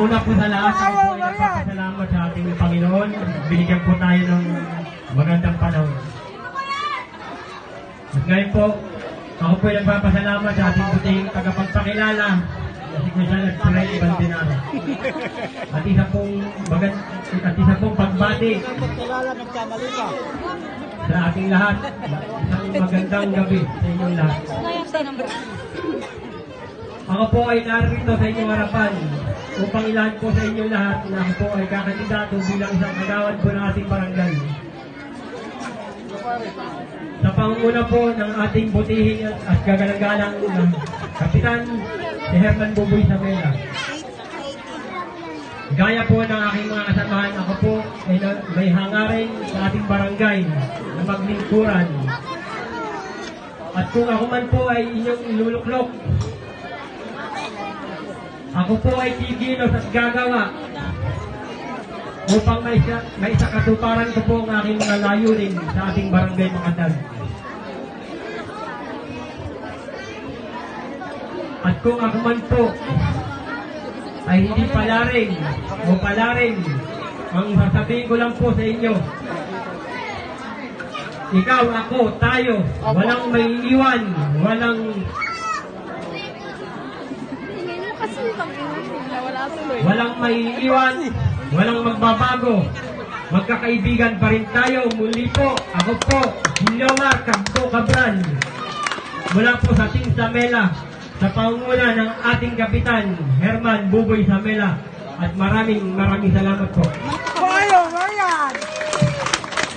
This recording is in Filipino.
Una po sa lahat, ako po ay nagpapasalamat sa ating Panginoon. Binigyan po tayo ng magandang panahon. At ngayon po, ako po ay nagpapasalamat sa ating buting tagapagpakilala na si Kuya Fred Bandenaro. At isa pong pagbati sa ating lahat. Isang magandang gabi sa inyong lahat. Ako po ay narito sa inyong harapan upang ilahan po sa inyong lahat na ako po ay kakandidato bilang isang kagawad po ng ating barangay. Sa pangunguna po ng ating butihin at gagalang-galang Kapitan si Herman Buboy Samela. Gaya po ng aking mga kasamahan, ako po ay may hangarin sa ating barangay na maglingkuran. At kung ako man po ay inyong iluluklok, ako po ay kikilos at gagawa upang may katuparan ko po ang aking mga layunin sa ating barangay Makatag. At kung ako man po ay hindi palaring o palaring, ang sasabihin ko lang po sa inyo, ikaw, ako, tayo, walang may iwan, walang may iwan, walang magbabago. Magkakaibigan pa rin tayo. Muli po, ako po, Junior Campo Cabral, mula po sa Team Samela, sa pangunguna ng ating Kapitan Herman Buboy Samela. At maraming salamat po.